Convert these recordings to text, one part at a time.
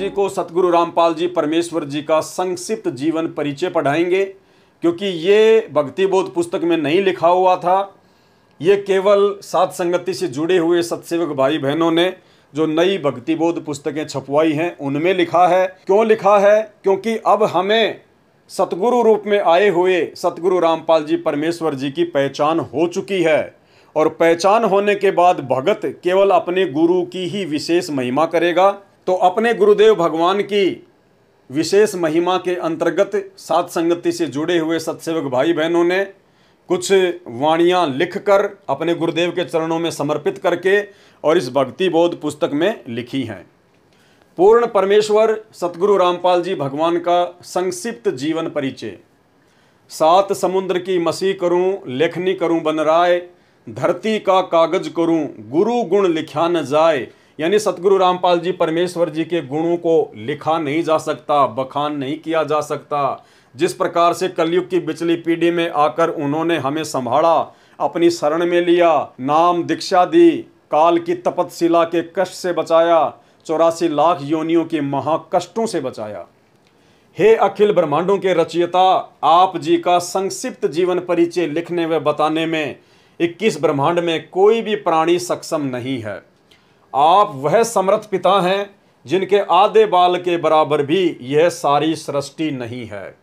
जी को सतगुरु रामपाल जी परमेश्वर जी का संक्षिप्त जीवन परिचय पढ़ाएंगे, क्योंकि ये भक्ति बोध पुस्तक में नहीं लिखा हुआ था। ये केवल साध संगति से जुड़े हुए सत्सेवक भाई बहनों ने जो नई भक्ति बोध पुस्तकें छपवाई हैं उनमें लिखा है। क्यों लिखा है? क्योंकि अब हमें सतगुरु रूप में आए हुए सतगुरु रामपाल जी परमेश्वर जी की पहचान हो चुकी है, और पहचान होने के बाद भगत केवल अपने गुरु की ही विशेष महिमा करेगा। तो अपने गुरुदेव भगवान की विशेष महिमा के अंतर्गत साध संगति से जुड़े हुए सत्सेवक भाई बहनों ने कुछ वाणियाँ लिखकर अपने गुरुदेव के चरणों में समर्पित करके और इस भक्ति बोध पुस्तक में लिखी हैं। पूर्ण परमेश्वर सतगुरु रामपाल जी भगवान का संक्षिप्त जीवन परिचय। सात समुद्र की मसी करूं, लेखनी करूं बनराय, धरती का कागज करूं, गुरु गुण लिखा न जाए। यानी सतगुरु रामपाल जी परमेश्वर जी के गुणों को लिखा नहीं जा सकता, बखान नहीं किया जा सकता। जिस प्रकार से कलयुग की बिचली पीढ़ी में आकर उन्होंने हमें संभाला, अपनी शरण में लिया, नाम दीक्षा दी, काल की तपतशिला के कष्ट से बचाया, 84 लाख योनियों के महाकष्टों से बचाया। हे अखिल ब्रह्मांडों के रचयिता, आप जी का संक्षिप्त जीवन परिचय लिखने व बताने में 21 ब्रह्मांड में कोई भी प्राणी सक्षम नहीं है। आप वह समर्थ पिता हैं जिनके आधे बाल के बराबर भी यह सारी सृष्टि नहीं है।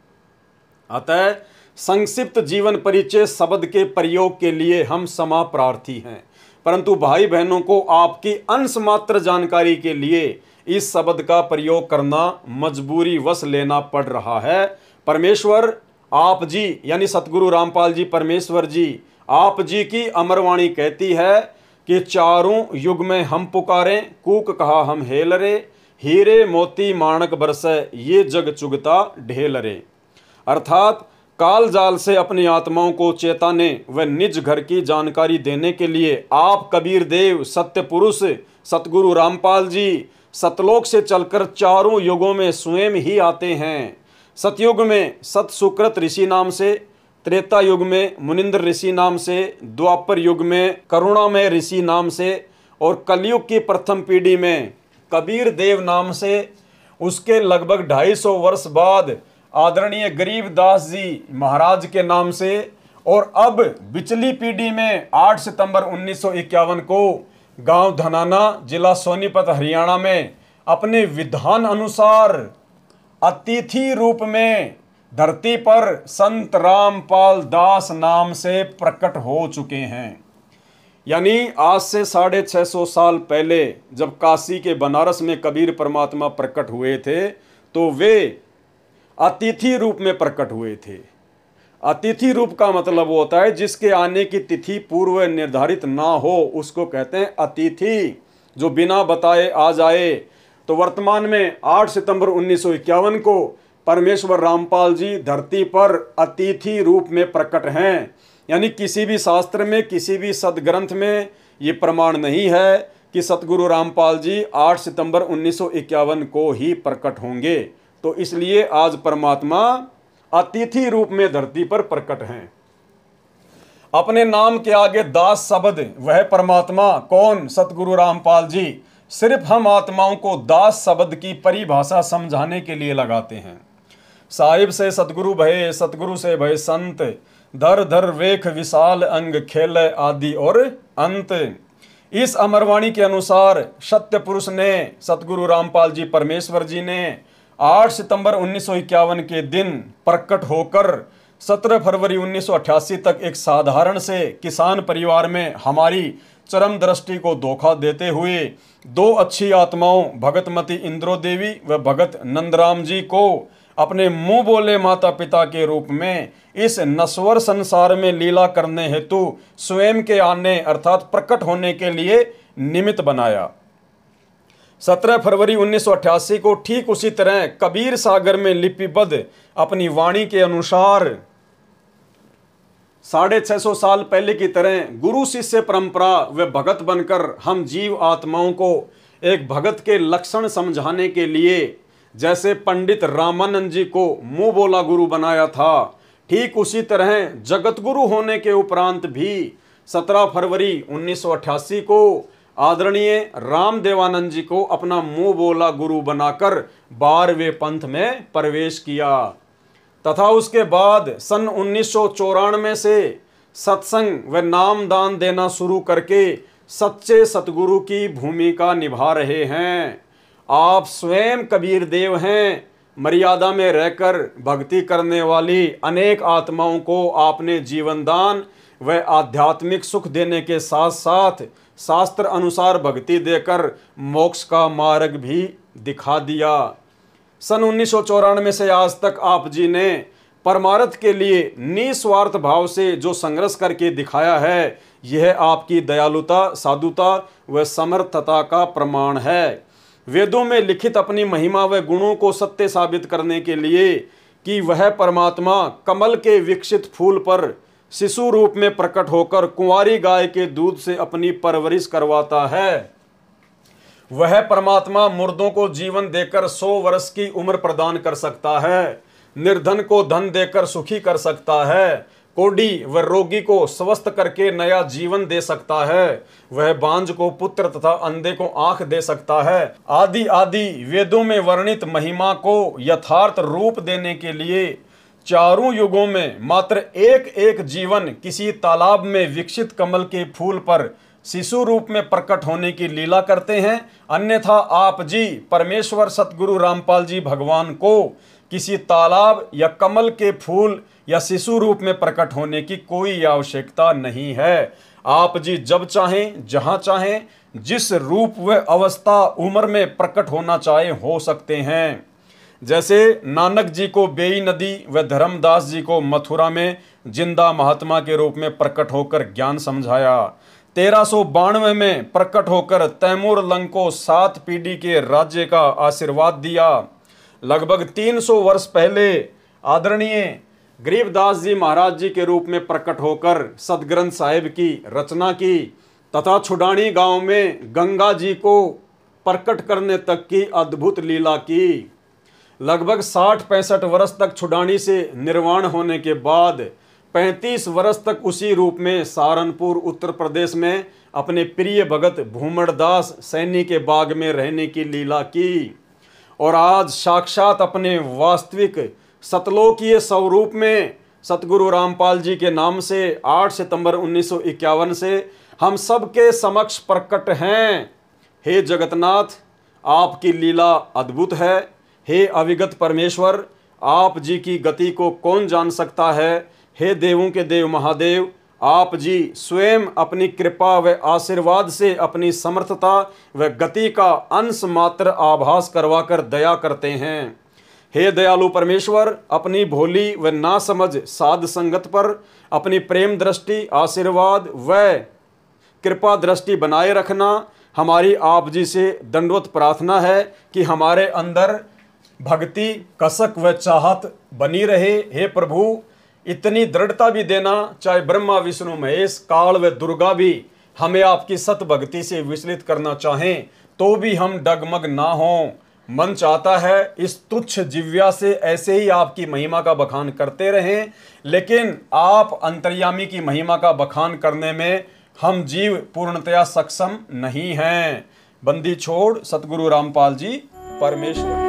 अतः संक्षिप्त जीवन परिचय शब्द के प्रयोग के लिए हम क्षमा प्रार्थी हैं, परंतु भाई बहनों को आपकी अंश मात्र जानकारी के लिए इस शब्द का प्रयोग करना मजबूरी वश लेना पड़ रहा है। परमेश्वर आप जी यानी सतगुरु रामपाल जी परमेश्वर जी, आप जी की अमरवाणी कहती है कि चारों युग में हम पुकारें, कूक कहा हम हेलरे, हीरे मोती माणक बरसे, ये जग चुगता ढेलरे। अर्थात काल जाल से अपनी आत्माओं को चेताने व निज घर की जानकारी देने के लिए आप कबीर देव सत्य पुरुष सतगुरु रामपाल जी सतलोक से चलकर चारों युगों में स्वयं ही आते हैं। सतयुग में सत सुकृत ऋषि नाम से, त्रेता युग में मुनिंद्र ऋषि नाम से, द्वापर युग में करुणामय ऋषि नाम से, और कलयुग की प्रथम पीढ़ी में कबीर देव नाम से। उसके लगभग 250 वर्ष बाद आदरणीय गरीबदास जी महाराज के नाम से, और अब बिचली पीढ़ी में 8 सितंबर 1951 को गांव धनाना जिला सोनीपत हरियाणा में अपने विधान अनुसार अतिथि रूप में धरती पर संत रामपाल दास नाम से प्रकट हो चुके हैं। यानी आज से 650 साल पहले जब काशी के बनारस में कबीर परमात्मा प्रकट हुए थे तो वे अतिथि रूप में प्रकट हुए थे। अतिथि रूप का मतलब होता है जिसके आने की तिथि पूर्व निर्धारित ना हो, उसको कहते हैं अतिथि, जो बिना बताए आ जाए। तो वर्तमान में 8 सितंबर 1951 को परमेश्वर रामपाल जी धरती पर अतिथि रूप में प्रकट हैं। यानी किसी भी शास्त्र में, किसी भी सदग्रंथ में ये प्रमाण नहीं है कि सतगुरु रामपाल जी 8 सितंबर 1951 को ही प्रकट होंगे। तो इसलिए आज परमात्मा अतिथि रूप में धरती पर प्रकट हैं। अपने नाम के आगे दास शब्द, वह परमात्मा कौन? सतगुरु रामपाल जी सिर्फ हम आत्माओं को दास शब्द की परिभाषा समझाने के लिए लगाते हैं। साहिब से सतगुरु भय, सतगुरु से भय संत, धर धर वेख विशाल अंग खेल आदि और अंत। इस अमरवाणी के अनुसार सत्य पुरुष ने सतगुरु रामपाल जी परमेश्वर जी ने 8 सितंबर 1951 के दिन प्रकट होकर 17 फरवरी 1988 तक एक साधारण से किसान परिवार में हमारी चरम दृष्टि को धोखा देते हुए 2 अच्छी आत्माओं भगतमती इंद्रो देवी व भगत नंदराम जी को अपने मुंह बोले माता पिता के रूप में इस नश्वर संसार में लीला करने हेतु स्वयं के आने अर्थात प्रकट होने के लिए निमित्त बनाया। 17 फरवरी 1988 को ठीक उसी तरह कबीर सागर में लिपिबद्ध अपनी वाणी के अनुसार 650 साल पहले की तरह गुरु शिष्य परंपरा व भगत बनकर हम जीव आत्माओं को एक भगत के लक्षण समझाने के लिए जैसे पंडित रामानंद जी को मुंह बोला गुरु बनाया था, ठीक उसी तरह जगत गुरु होने के उपरांत भी 17 फरवरी 1988 को आदरणीय राम देवानंद जी को अपना मुंह बोला गुरु बनाकर 12वें पंथ में प्रवेश किया तथा उसके बाद सन 1994 से सत्संग व नामदान देना शुरू करके सच्चे सतगुरु की भूमिका निभा रहे हैं। आप स्वयं कबीर देव हैं। मर्यादा में रहकर भक्ति करने वाली अनेक आत्माओं को आपने जीवन दान व आध्यात्मिक सुख देने के साथ साथ शास्त्र अनुसार भक्ति देकर मोक्ष का मार्ग भी दिखा दिया। सन 1994 से आज तक आप जी ने परमार्थ के लिए निस्वार्थ भाव से जो संघर्ष करके दिखाया है, यह आपकी दयालुता, साधुता व समर्थता का प्रमाण है। वेदों में लिखित अपनी महिमा व गुणों को सत्य साबित करने के लिए कि वह परमात्मा कमल के विकसित फूल पर शिशु रूप में प्रकट होकर कुंवारी गाय के दूध से अपनी परवरिश करवाता है, वह परमात्मा मुर्दों को जीवन देकर 100 वर्ष की उम्र प्रदान कर सकता है, निर्धन को धन देकर सुखी कर सकता है, कोढ़ी व रोगी को स्वस्थ करके नया जीवन दे सकता है, वह बांझ को पुत्र तथा अंधे को आंख दे सकता है, आदि आदि वेदों में वर्णित महिमा को यथार्थ रूप देने के लिए चारों युगों में मात्र एक एक जीवन किसी तालाब में विकसित कमल के फूल पर शिशु रूप में प्रकट होने की लीला करते हैं। अन्यथा आप जी परमेश्वर सतगुरु रामपाल जी भगवान को किसी तालाब या कमल के फूल या शिशु रूप में प्रकट होने की कोई आवश्यकता नहीं है। आप जी जब चाहें, जहां चाहें, जिस रूप व अवस्था उम्र में प्रकट होना चाहे हो सकते हैं। जैसे नानक जी को बेई नदी व धर्मदास जी को मथुरा में जिंदा महात्मा के रूप में प्रकट होकर ज्ञान समझाया, 1392 में प्रकट होकर तैमूर लंग को 7 पीढ़ी के राज्य का आशीर्वाद दिया। लगभग 300 वर्ष पहले आदरणीय गरीबदास जी महाराज जी के रूप में प्रकट होकर सदग्रंथ साहिब की रचना की तथा छुडानी गांव में गंगा जी को प्रकट करने तक की अद्भुत लीला की। लगभग 60-65 वर्ष तक छुडानी से निर्वाण होने के बाद 35 वर्ष तक उसी रूप में सहारनपुर उत्तर प्रदेश में अपने प्रिय भगत भूमड़दास सैनी के बाग में रहने की लीला की और आज साक्षात अपने वास्तविक सतलोकीय स्वरूप में सतगुरु रामपाल जी के नाम से 8 सितंबर 1951 से हम सबके समक्ष प्रकट हैं। हे जगतनाथ, आपकी लीला अद्भुत है। हे अविगत परमेश्वर, आप जी की गति को कौन जान सकता है। हे देवों के देव महादेव, आप जी स्वयं अपनी कृपा व आशीर्वाद से अपनी समर्थता व गति का अंश मात्र आभास करवाकर दया करते हैं। हे दयालु परमेश्वर, अपनी भोली व नासमझ साध संगत पर अपनी प्रेम दृष्टि, आशीर्वाद व कृपा दृष्टि बनाए रखना। हमारी आप जी से दंडवत प्रार्थना है कि हमारे अंदर भक्ति, कसक व चाहत बनी रहे। हे प्रभु, इतनी दृढ़ता भी देना, चाहे ब्रह्मा विष्णु महेश काल व दुर्गा भी हमें आपकी सत भक्ति से विचलित करना चाहें तो भी हम डगमग ना हों। मन चाहता है इस तुच्छ जिव्या से ऐसे ही आपकी महिमा का बखान करते रहें, लेकिन आप अंतर्यामी की महिमा का बखान करने में हम जीव पूर्णतया सक्षम नहीं हैं। बंदी छोड़ सतगुरु रामपाल जी परमेश्वर।